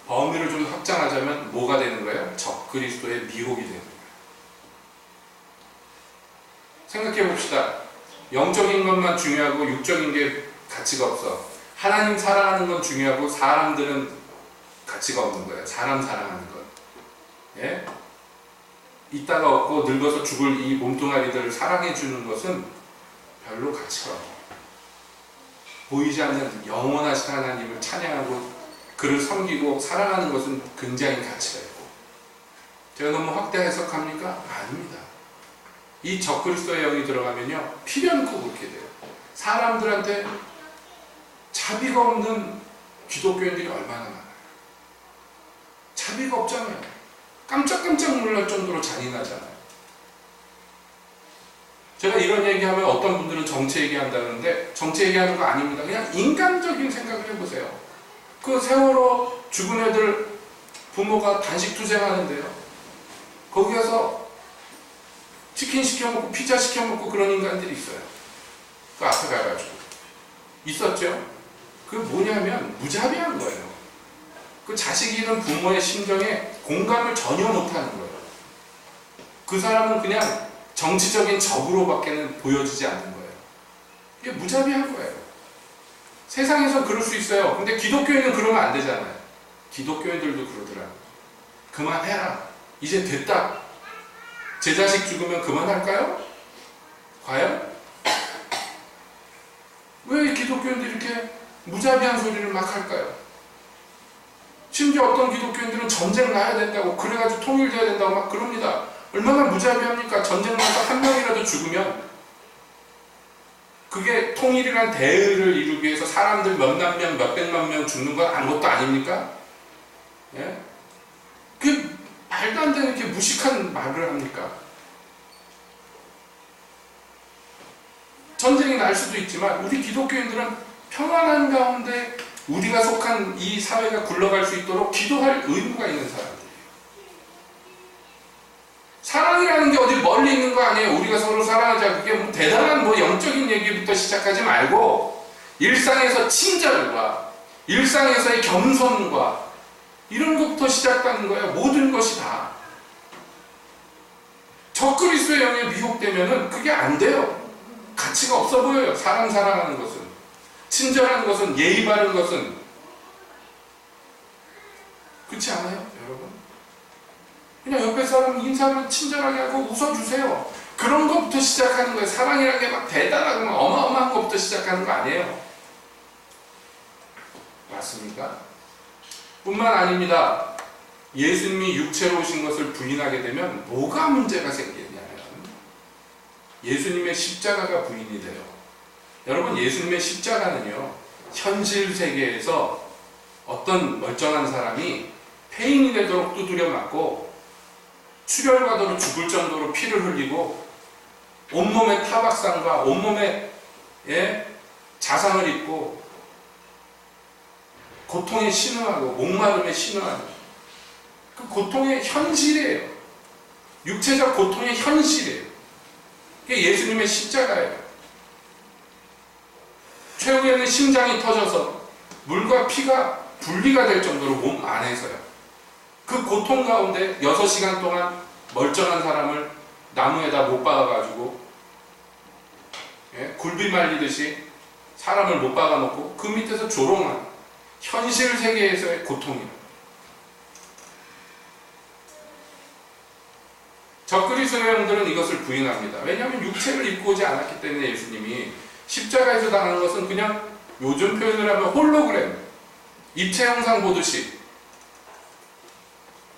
범위를 좀 확장하자면 뭐가 되는 거예요? 적그리스도의 미혹이 되는 거예요. 생각해 봅시다. 영적인 것만 중요하고 육적인 게 가치가 없어. 하나님 사랑하는 건 중요하고 사람들은 가치가 없는 거예요. 사람 사랑하는 것. 예? 있다가 없고 늙어서 죽을 이 몸뚱아리들을 사랑해 주는 것은 별로 가치가 없어요. 보이지 않는 영원하신 하나님을 찬양하고 그를 섬기고 사랑하는 것은 굉장히 가치가 있고. 제가 너무 확대 해석합니까? 아닙니다. 이 적그리스도의 영이 들어가면요, 필연코 그렇게 돼요. 사람들한테 자비가 없는 기독교인들이 얼마나 많아요. 자비가 없잖아요. 깜짝깜짝 놀랄 정도로 잔인하잖아요. 제가 이런 얘기하면 어떤 분들은 정치 얘기한다는데 정치 얘기하는 거 아닙니다. 그냥 인간적인 생각을 해보세요. 그 세월호 죽은 애들 부모가 단식 투쟁하는데요. 거기 가서 치킨 시켜먹고 피자 시켜먹고 그런 인간들이 있어요. 그 앞에 가가지고. 있었죠? 그게 뭐냐면 무자비한 거예요. 그 자식이 잃은 부모의 심정에 공감을 전혀 못하는 거예요. 그 사람은 그냥 정치적인 적으로밖에는 보여지지 않는 거예요. 이게 무자비한 거예요. 세상에서 그럴 수 있어요. 근데 기독교인은 그러면 안 되잖아요. 기독교인들도 그러더라고요. 그만해라. 이제 됐다. 제 자식 죽으면 그만할까요? 과연? 왜 기독교인들이 이렇게 무자비한 소리를 막 할까요? 심지어 어떤 기독교인들은 전쟁 나야 된다고, 그래가지고 통일돼야 된다고 막 그럽니다. 얼마나 무자비합니까? 전쟁 나서 한 명이라도 죽으면 그게 통일이란 대의를 이루기 위해서 사람들 몇만 명, 몇백만 명 죽는 건 아무것도 아닙니까? 예? 그 말도 안 되는 이렇게 무식한 말을 합니까? 전쟁이 날 수도 있지만 우리 기독교인들은 평안한 가운데 우리가 속한 이 사회가 굴러갈 수 있도록 기도할 의무가 있는 사람들이에요. 사랑이라는 게 어디 멀리 있는 거 아니에요. 우리가 서로 사랑하자. 그게 뭐 대단한 뭐 영적인 얘기부터 시작하지 말고 일상에서 친절과 일상에서의 겸손과 이런 것부터 시작하는 거예요. 모든 것이 다. 적그리스도의 영에 미혹되면은 그게 안 돼요. 가치가 없어 보여요. 사람 사랑하는 것은. 친절한 것은, 예의 바른 것은. 그렇지 않아요, 여러분? 그냥 옆에 사람 인사만 친절하게 하고 웃어주세요. 그런 것부터 시작하는 거예요. 사랑이라는 게 막 대단하고 막 어마어마한 것부터 시작하는 거 아니에요. 맞습니까? 뿐만 아닙니다. 예수님이 육체로 오신 것을 부인하게 되면 뭐가 문제가 생기냐면 예수님의 십자가가 부인이 돼요. 여러분, 예수님의 십자가는요, 현실 세계에서 어떤 멀쩡한 사람이 폐인이 되도록 두드려 맞고 출혈과도로 죽을 정도로 피를 흘리고 온몸에 타박상과 온몸에 자상을 입고 고통에 신음하고 목마름에 신음하는 그 고통의 현실이에요. 육체적 고통의 현실이에요. 그게 예수님의 십자가예요. 최후에는 심장이 터져서 물과 피가 분리가 될 정도로 몸 안에서요. 그 고통 가운데 6시간 동안 멀쩡한 사람을 나무에다 못 박아가지고 굴비 말리듯이 사람을 못 박아놓고 그 밑에서 조롱하는 현실 세계에서의 고통이에요. 적그리스도인들은 이것을 부인합니다. 왜냐하면 육체를 입고 오지 않았기 때문에. 예수님이 십자가에서 당하는 것은 그냥 요즘 표현을 하면 홀로그램, 입체 형상 보듯이.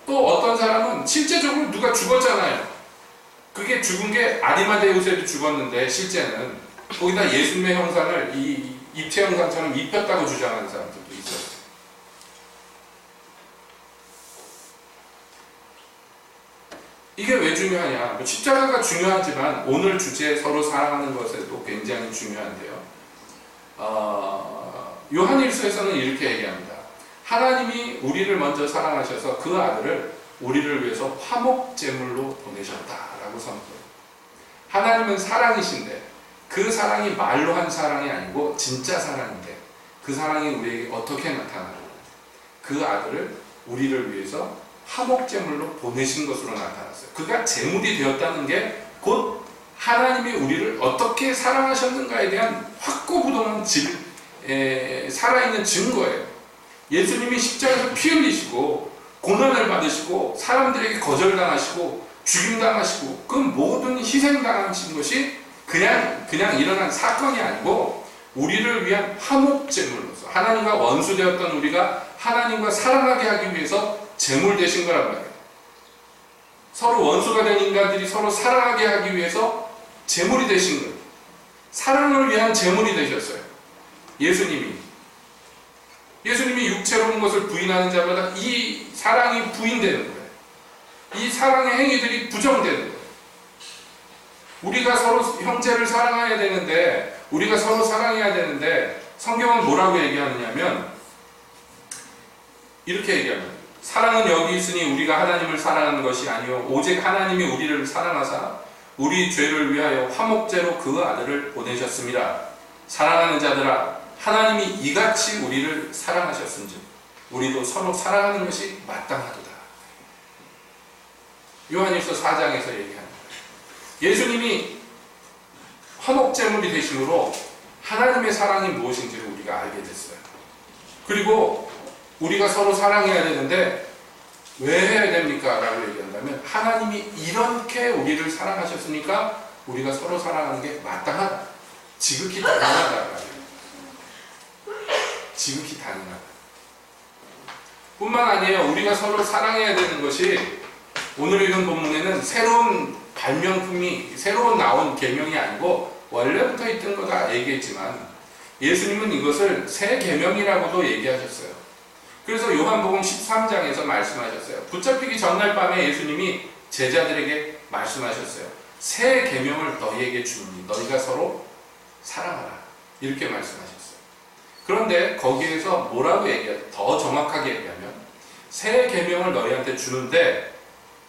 또 어떤 사람은 실제적으로 누가 죽었잖아요. 그게 죽은 게 아리마데우스에도 죽었는데 실제는 거기다 예수님의 형상을 이 입체 형상처럼 입혔다고 주장하는 사람들도 있었어요. 이게 왜 중요하냐? 십자가가 중요하지만 오늘 주제 서로 사랑하는 것에도 굉장히 중요한데요. 요한일서에서는 이렇게 얘기합니다. 하나님이 우리를 먼저 사랑하셔서 그 아들을 우리를 위해서 화목제물로 보내셨다라고 선포해요. 하나님은 사랑이신데 그 사랑이 말로 한 사랑이 아니고 진짜 사랑인데 그 사랑이 우리에게 어떻게 나타나느냐? 그 아들을 우리를 위해서 화목제물로 보내신 것으로 나타났어요. 그가 제물이 되었다는 게 곧 하나님이 우리를 어떻게 사랑하셨는가에 대한 확고부동한 살아있는 증거예요. 예수님이 십자가에서 피 흘리시고 고난을 받으시고 사람들에게 거절당하시고 죽임당하시고 그 모든 희생당하신 것이 그냥 일어난 사건이 아니고 우리를 위한 화목제물로서 하나님과 원수되었던 우리가 하나님과 사랑하게 하기 위해서 제물 되신 거란 말이에요. 서로 원수가 된 인간들이 서로 사랑하게 하기 위해서 제물이 되신 거예요. 사랑을 위한 제물이 되셨어요. 예수님이 육체로 온 것을 부인하는 자마다 이 사랑이 부인되는 거예요. 이 사랑의 행위들이 부정되는 거예요. 우리가 서로 형제를 사랑해야 되는데, 우리가 서로 사랑해야 되는데, 성경은 뭐라고 얘기하느냐면, 이렇게 얘기합니다. 사랑은 여기 있으니 우리가 하나님을 사랑하는 것이 아니요 오직 하나님이 우리를 사랑하사 우리 죄를 위하여 화목제로 그 아들을 보내셨습니다. 사랑하는 자들아, 하나님이 이같이 우리를 사랑하셨은즉 우리도 서로 사랑하는 것이 마땅하도다. 요한일서 4장에서 얘기하는 거예요. 예수님이 화목제물이 되심으로 하나님의 사랑이 무엇인지를 우리가 알게 됐어요. 그리고 우리가 서로 사랑해야 되는데 왜 해야 됩니까? 라고 얘기한다면 하나님이 이렇게 우리를 사랑하셨으니까 우리가 서로 사랑하는 게 마땅하다. 지극히 당연하다. 지극히 당연하다. 뿐만 아니에요. 우리가 서로 사랑해야 되는 것이 오늘 읽은 본문에는 새로운 발명품이 새로운 나온 계명이 아니고 원래부터 있던 거다 얘기했지만 예수님은 이것을 새 계명이라고도 얘기하셨어요. 그래서 요한복음 13장에서 말씀하셨어요. 붙잡히기 전날 밤에 예수님이 제자들에게 말씀하셨어요. 새 계명을 너희에게 주니 너희가 서로 사랑하라. 이렇게 말씀하셨어요. 그런데 거기에서 뭐라고 더 정확하게 얘기하면 새 계명을 너희한테 주는데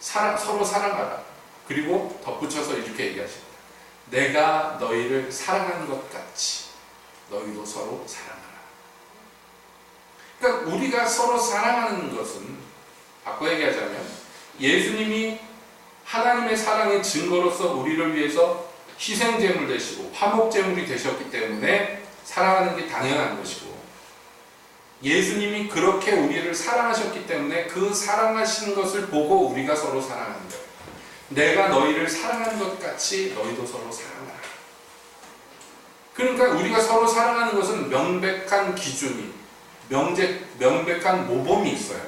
서로 사랑하라. 그리고 덧붙여서 이렇게 얘기하십니다. 내가 너희를 사랑한 것 같이 너희도 서로 사랑하라. 그러니까 우리가 서로 사랑하는 것은 바꿔 얘기하자면 예수님이 하나님의 사랑의 증거로서 우리를 위해서 희생제물 되시고 화목제물이 되셨기 때문에 사랑하는 게 당연한 것이고 예수님이 그렇게 우리를 사랑하셨기 때문에 그 사랑하시는 것을 보고 우리가 서로 사랑하는 거예요. 내가 너희를 사랑하는 것 같이 너희도 서로 사랑하라. 그러니까 우리가 서로 사랑하는 것은 명백한 기준이 명백한 모범이 있어요.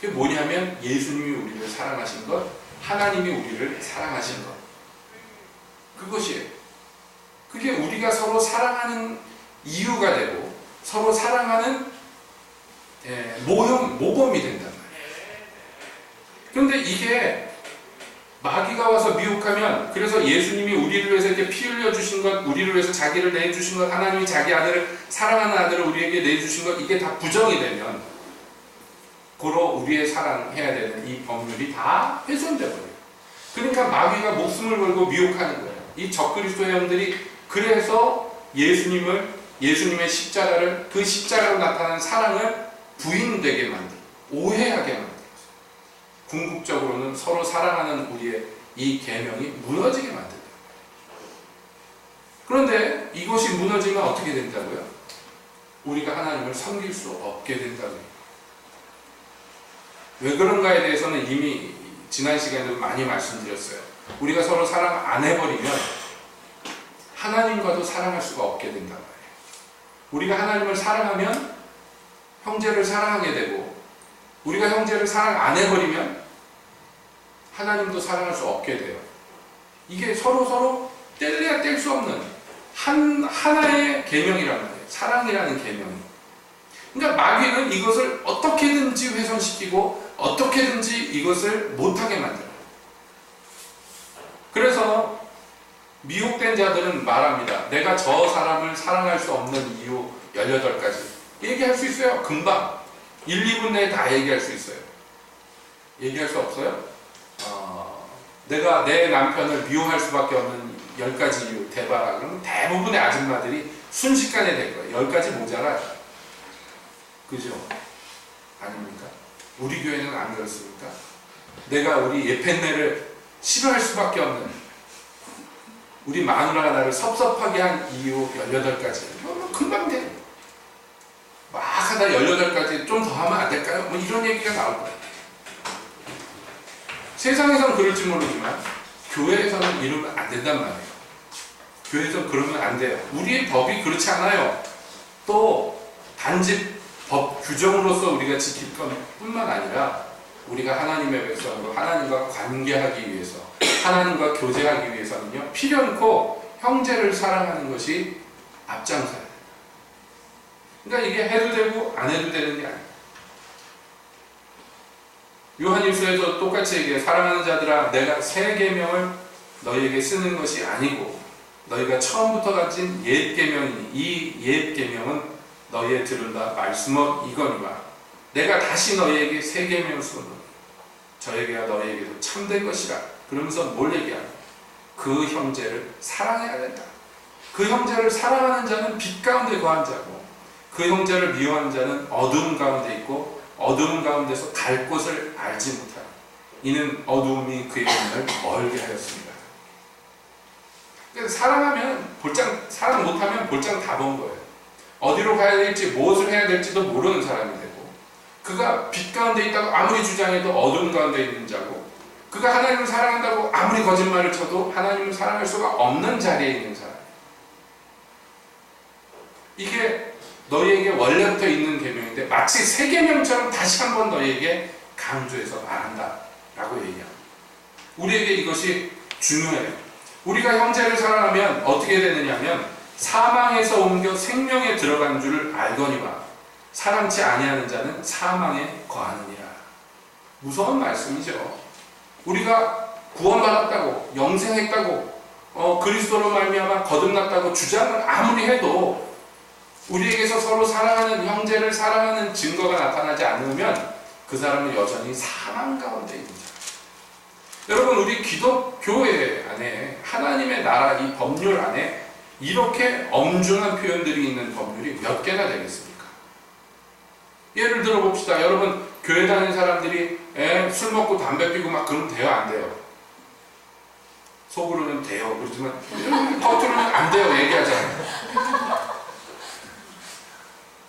그게 뭐냐면 예수님이 우리를 사랑하신 것, 하나님이 우리를 사랑하신 것. 그것이에요. 그게 우리가 서로 사랑하는 이유가 되고 서로 사랑하는 모범이 된단 말이에요. 그런데 이게 마귀가 와서 미혹하면, 그래서 예수님이 우리를 위해서 이렇게 피 흘려 주신 것, 우리를 위해서 자기를 내주신 것, 하나님이 자기 아들을, 사랑하는 아들을 우리에게 내주신 것, 이게 다 부정이 되면 고로 우리의 사랑해야 되는 이 법률이 다 훼손돼 버려요. 그러니까 마귀가 목숨을 걸고 미혹하는 거예요. 이 적그리스도의 형들이 그래서 예수님의 십자가를, 그 십자가로 나타나는 사랑을 부인되게 만들고 오해하게 만들었어요. 궁극적으로는 서로 사랑하는 우리의 이 계명이 무너지게 만든다. 그런데 이것이 무너지면 어떻게 된다고요? 우리가 하나님을 섬길 수 없게 된다고요. 왜 그런가에 대해서는 이미 지난 시간에도 많이 말씀드렸어요. 우리가 서로 사랑 안 해버리면 하나님과도 사랑할 수가 없게 된단 말이에요. 우리가 하나님을 사랑하면 형제를 사랑하게 되고, 우리가 형제를 사랑 안 해버리면 하나님도 사랑할 수 없게 돼요. 이게 서로 뗄래야 뗄 수 없는 하나의 계명이란 말이에요. 사랑이라는 계명이. 그러니까 마귀는 이것을 어떻게든지 훼손시키고 어떻게든지 이것을 못하게 만들어요. 그래서 미혹된 자들은 말합니다. 내가 저 사람을 사랑할 수 없는 이유 18가지 얘기할 수 있어요. 금방 1, 2분 내에 다 얘기할 수 있어요. 얘기할 수 없어요? 내가 내 남편을 미워할 수밖에 없는 10가지 이유 대봐라. 그러면 대부분의 아줌마들이 순식간에 될 거예요. 10가지 모자라요. 그죠? 아닙니까? 우리 교회는 안 그렇습니까? 내가 우리 예펜네를 싫어할 수밖에 없는, 우리 마누라가 나를 섭섭하게 한 이유 18가지. 금방 돼. 막 하다 18가지 좀 더 하면 안 될까요? 뭐 이런 얘기가 나올 거예요. 세상에서는 그럴지 모르지만 교회에서는 이러면 안 된단 말이에요. 교회에서는 그러면 안 돼요. 우리의 법이 그렇지 않아요. 또 단지 법 규정으로서 우리가 지킬 것 뿐만 아니라 우리가 하나님의 백성으로 하나님과 관계하기 위해서, 하나님과 교제하기 위해서는요, 필연코 형제를 사랑하는 것이 앞장서야 돼요. 그러니까 이게 해도 되고 안 해도 되는 게 아니에요. 요한일서에서 똑같이 얘기해요. 사랑하는 자들아, 내가 새 계명을 너희에게 쓰는 것이 아니고 너희가 처음부터 가진 옛 계명이니 이 옛 계명은 너희의 들은다 말씀은 이거니와 내가 다시 너희에게 새 계명을 쓰노니 저에게와 너희에게도 참된 것이라. 그러면서 뭘 얘기하냐? 그 형제를 사랑해야 된다. 그 형제를 사랑하는 자는 빛 가운데 거한 자고 그 형제를 미워하는 자는 어두움 가운데 있고 어두움 가운데서 갈 곳을 알지 못하니 이는 어두움이 그의 눈을 멀게 하였습니다. 그래서 사랑 못하면 볼장 다 본 거예요. 어디로 가야 될지 무엇을 해야 될지도 모르는 사람이 되고, 그가 빛 가운데 있다고 아무리 주장해도 어두움 가운데 있는 자고, 그가 하나님을 사랑한다고 아무리 거짓말을 쳐도 하나님을 사랑할 수가 없는 자리에 있는 사람. 이게 너희에게 원래부터 있는 계명인데 마치 새 계명처럼 다시 한번 너희에게 강조해서 말한다 라고 얘기합니다. 우리에게 이것이 중요해요. 우리가 형제를 사랑하면 어떻게 되느냐 하면 사망에서 옮겨 생명에 들어간 줄 알거니와 사랑치 아니하는 자는 사망에 거하느니라. 무서운 말씀이죠. 우리가 구원받았다고, 영생했다고, 그리스도로 말미암아 거듭났다고 주장을 아무리 해도 우리에게서 서로 사랑하는 형제를 사랑하는 증거가 나타나지 않으면 그 사람은 여전히 사망 가운데 있는 자예요. 여러분, 우리 기독교회 안에 하나님의 나라 이 법률 안에 이렇게 엄중한 표현들이 있는 법률이 몇 개나 되겠습니까? 예를 들어 봅시다. 여러분, 교회 다니는 사람들이 술 먹고 담배 피고 막 그러면 돼요? 안 돼요? 속으로는 돼요. 그렇지만 겉으로는 안 돼요. 얘기하잖아요.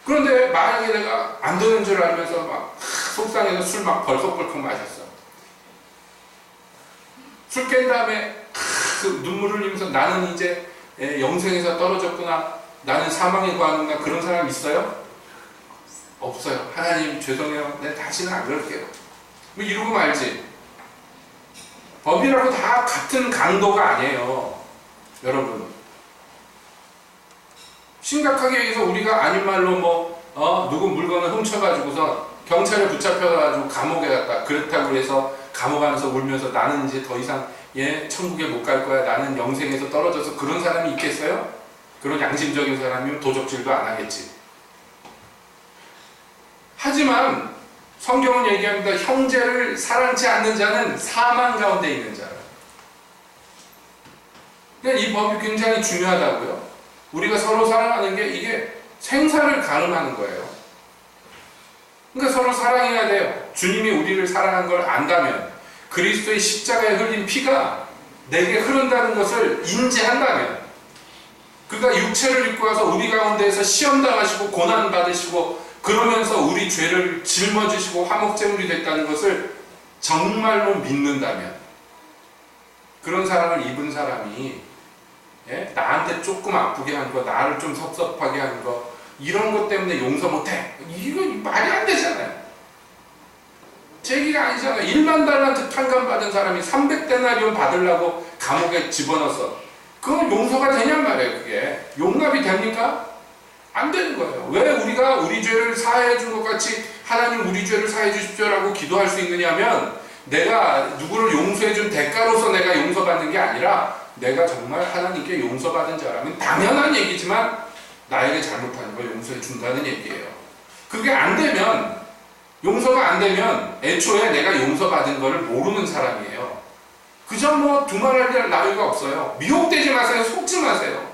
그런데 만약에 내가 안 되는 줄 알면서 막 속상해서 술 막 벌컥벌컥 마셨어. 술 깬 다음에 그 눈물을 흘리면서 나는 이제 영생에서 떨어졌구나, 나는 사망에 거하는구나, 그런 사람 있어요? 없어요. 하나님 죄송해요. 내가 다시는 안 그럴게요. 뭐 이러고 말지. 법이라고 다 같은 강도가 아니에요. 여러분, 심각하게 얘기해서 우리가 아닌 말로 누구 물건을 훔쳐가지고서 경찰에 붙잡혀가지고 감옥에 갔다. 그렇다고 해서 감옥 안에서 울면서 나는 이제 더 이상 천국에 못 갈 거야. 나는 영생에서 떨어져서 그런 사람이 있겠어요? 그런 양심적인 사람이면 도적질도 안 하겠지. 하지만 성경은 얘기합니다. 형제를 사랑치 않는 자는 사망 가운데 있는 자라. 그러니까 이 법이 굉장히 중요하다고요. 우리가 서로 사랑하는 게 이게 생사를 가름하는 거예요. 그러니까 서로 사랑해야 돼요. 주님이 우리를 사랑한 걸 안다면, 그리스도의 십자가에 흘린 피가 내게 흐른다는 것을 인지한다면, 그가 육체를 입고 와서 우리 가운데에서 시험당하시고 고난받으시고 그러면서 우리 죄를 짊어지시고 화목제물이 됐다는 것을 정말로 믿는다면, 그런 사랑을 입은 사람이 나한테 조금 아프게 한 거, 나를 좀 섭섭하게 한 거, 이런 것 때문에 용서 못해. 이건 말이 안 되잖아요. 제기가 아니잖아요. 1만 달란트 탕감받은 사람이 300데나리온 받으려고 감옥에 집어넣었어. 그건 용서가 되냔 말이에요. 그게 용납이 됩니까? 안 되는 거예요. 왜 우리가 우리 죄를 사해 준 것 같이 하나님 우리 죄를 사해 주십시오라고 기도할 수 있느냐면, 내가 누구를 용서해 준 대가로서 내가 용서받는 게 아니라 내가 정말 하나님께 용서받은 자라면, 당연한 얘기지만 나에게 잘못하는 걸 용서해 준다는 얘기예요. 그게 안 되면, 용서가 안 되면 애초에 내가 용서받은 걸 모르는 사람이에요. 그저 두말할 나위가 없어요. 미혹되지 마세요. 속지 마세요.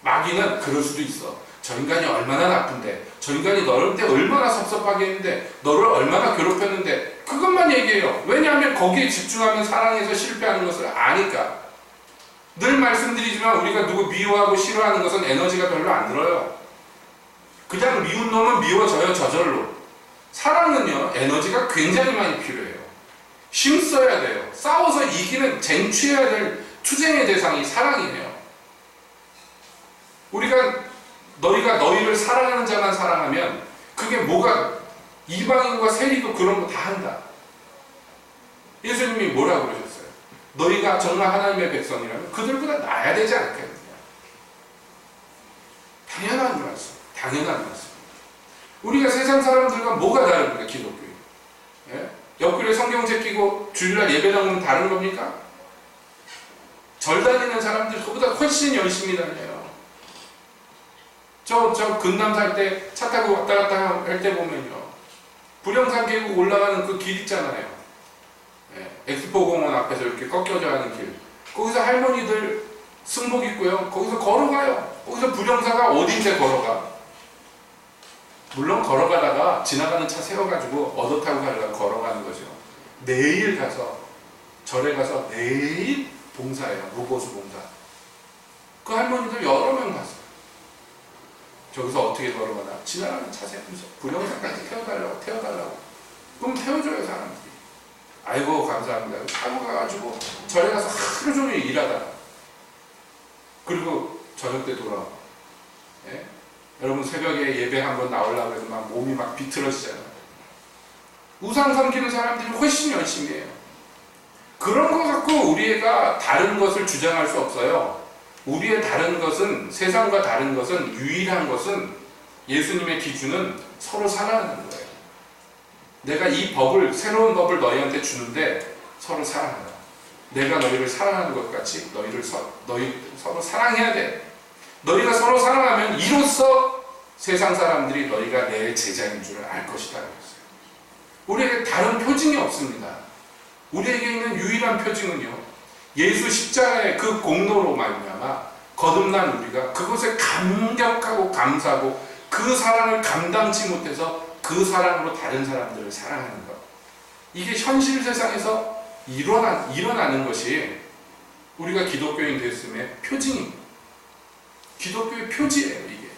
마귀는 그럴 수도 있어. 저 인간이 얼마나 나쁜데, 저 인간이 너를 때 얼마나 섭섭하게 했는데, 너를 얼마나 괴롭혔는데, 그것만 얘기해요. 왜냐하면 거기에 집중하면 사랑에서 실패하는 것을 아니까. 늘 말씀드리지만 우리가 누구 미워하고 싫어하는 것은 에너지가 별로 안 들어요. 그냥 미운 놈은 미워져요. 저절로. 사랑은요, 에너지가 굉장히 많이 필요해요. 힘써야 돼요. 싸워서 이기는, 쟁취해야 될 투쟁의 대상이 사랑이에요. 너희가 너희를 사랑하는 자만 사랑하면, 그게 뭐가, 이방인과 세리도 그런 거 다 한다. 예수님이 뭐라고 그러셨어요? 너희가 정말 하나님의 백성이라면 그들보다 나아야 되지 않겠느냐. 당연한 말씀. 당연한 말씀. 우리가 세상 사람들과 뭐가 다릅니까? 기독교인. 옆구리에 성경 제끼고 주일날 예배당 오면 다른 겁니까? 절 다니는 사람들 그보다 훨씬 열심히 다녀요. 저 근남 살 때 차 타고 왔다 갔다 할 때 보면요, 불영산 계곡 올라가는 그 길 있잖아요. 엑스포 공원 앞에서 이렇게 꺾여져 가는 길. 거기서 할머니들 승복 입고요, 거기서 걸어가요. 거기서 불영사가 어딘데 걸어가? 물론 걸어가다가 지나가는 차 세워가지고 얻어 타고 가려고 걸어가는 거죠. 매일 가서, 절에 가서 매일 봉사해요. 무보수 봉사. 그 할머니들 여러 명 봤어요. 저기서 어떻게 걸어가나? 지나가는 차 세우면서 불영사까지 태워달라고. 그럼 태워줘요, 사람들이. 아이고, 감사합니다. 타고 가가지고 절에 가서 하루 종일 일하다가. 그리고 저녁 때 돌아와. 여러분, 새벽에 예배 한번 나오려고 해도 막 몸이 막 비틀어지잖아요. 우상 섬기는 사람들이 훨씬 열심히 해요. 그런 거 갖고 우리가 다른 것을 주장할 수 없어요. 우리의 다른 것은, 세상과 다른 것은, 유일한 것은, 예수님의 기준은 서로 사랑하는 거예요. 내가 이 법을, 새로운 법을 너희한테 주는데 서로 사랑하라. 내가 너희를 사랑하는 것 같이 너희 서로 사랑해야 돼. 너희가 서로 사랑하면 이로써 세상 사람들이 너희가 내 제자인 줄 알 것이다. 그랬어요. 우리에게 다른 표징이 없습니다. 우리에게 있는 유일한 표징은요, 예수 십자가의 그 공로로 말미암아 거듭난 우리가 그것에 감격하고 감사하고 그 사랑을 감당치 못해서 그 사랑으로 다른 사람들을 사랑하는 것. 이게 현실 세상에서 일어나는 것이 우리가 기독교인 됐음의 표징입니다. 기독교의 표지예요, 이게.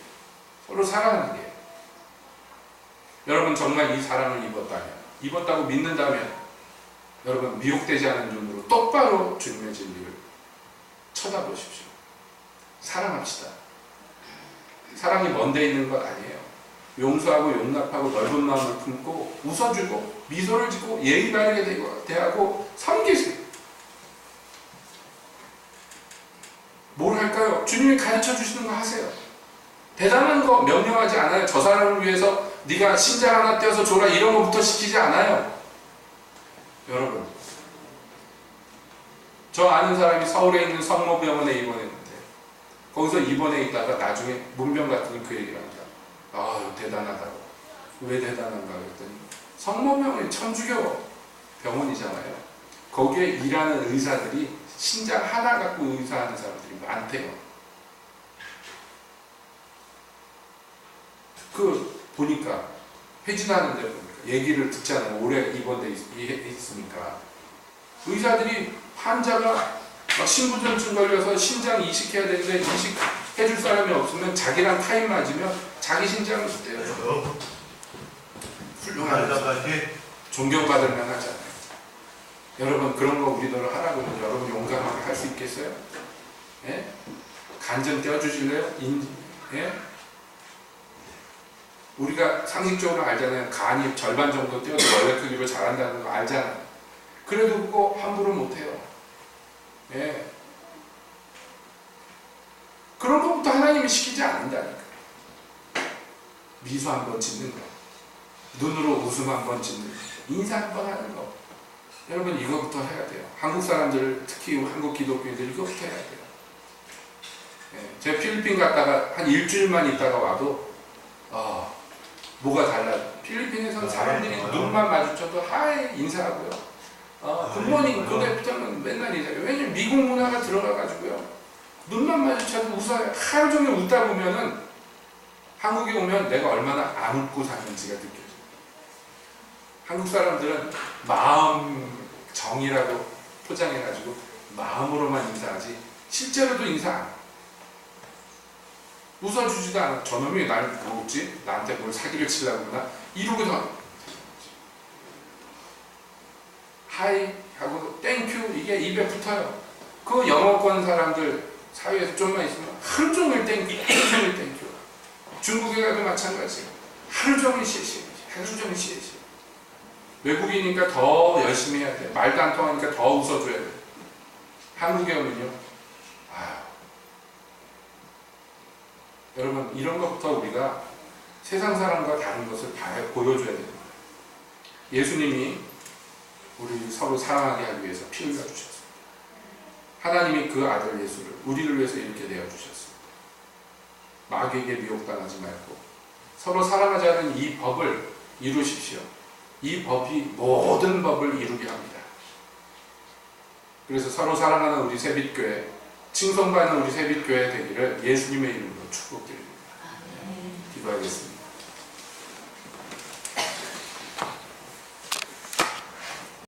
서로 사랑하는 게. 여러분, 정말 이 사랑을 입었다고 믿는다면, 여러분, 미혹되지 않은 눈으로 똑바로 주님의 진리를 쳐다보십시오. 사랑합시다. 사랑이 먼데 있는 것 아니에요. 용서하고 용납하고 넓은 마음을 품고 웃어주고 미소를 짓고 예의 바르게 대하고 섬기세요. 뭘 주님이 가르쳐 주시는 거 하세요. 대단한 거 명령하지 않아요. 저 사람을 위해서 네가 신장 하나 떼어서 줘라 이런 거부터 시키지 않아요. 여러분, 저 아는 사람이 서울에 있는 성모병원에 입원했는데 거기서 입원해 있다가 나중에 문병 갔더니 그 얘기를 합니다. 아, 대단하다고. 왜 대단한가 그랬더니 성모병원이 천주교 병원이잖아요. 거기에 일하는 의사들이 신장 하나 갖고 의사하는 사람들이 많대요. 그 보니까 회진하는데 보니까 얘기를 듣잖아요. 오래 입원돼 있으니까 의사들이 환자가 막 신부전증 걸려서 신장 이식해야 되는데 이식해줄 사람이 없으면 자기랑 타임 맞으면 자기 신장을 떼어줘. 훌륭한 존경받을 만하잖아요. 여러분, 그런 거 우리더러 하라고 하면 여러분 용감하게 할 수 있겠어요? 예? 간 좀 떼어주실래요? 예? 우리가 상식적으로 알잖아요. 간이 절반 정도 떼어도 원래 크기로 자란다는 거 알잖아요. 그래도 그거 함부로 못해요. 예. 그런 것부터 하나님이 시키지 않는다니까. 미소 한번 짓는 거, 눈으로 웃음 한번 짓는 거, 인사 한번 하는 거. 여러분, 이거부터 해야 돼요. 한국 사람들, 특히 한국 기독교인들 이거부터 해야 돼요. 예. 제가 필리핀 갔다가 한 일주일만 있다가 와도 뭐가 달라요. 필리핀에서는 사람들이 눈만 마주쳐도 하이 인사하고요. 굿모닝, 굿애프터는 맨날 인사해요. 왜냐면 미국 문화가 들어가가지고요. 눈만 마주쳐도 웃어요. 하루 종일 웃다 보면은 한국에 오면 내가 얼마나 안 웃고 사는지가 느껴져요. 한국 사람들은 마음 정이라고 포장해가지고 마음으로만 인사하지 실제로도 인사 안 해요. 웃어주지도 않아. 저놈이 날 뭐 웃지? 나한테 뭘 사기를 치려고 그러나? 이러고서 하이 하고 땡큐 이게 입에 붙어요. 그 영어권 사람들 사회에서 좀만 있으면 하루 종일 땡큐, 하루 종일 땡큐. 중국에 가도 마찬가지예요. 하루 종일 시시, 하루 종일 시시. 외국이니까 더 열심히 해야 돼. 말도 안 통하니까 더 웃어줘야 돼. 한국에 오면요. 여러분, 이런 것부터 우리가 세상 사람과 다른 것을 보여줘야 됩니다. 예수님이 우리 서로 사랑하게 하기 위해서 피 흘려주셨습니다. 하나님이 그 아들 예수를 우리를 위해서 이렇게 내어주셨습니다. 마귀에게 미혹당하지 말고 서로 사랑하자는 이 법을 이루십시오. 이 법이 모든 법을 이루게 합니다. 그래서 서로 사랑하는 우리 새빛교회, 칭송받는 우리 새빛교회 되기를 예수님의 이름으로 축복드립니다. 기도하겠습니다.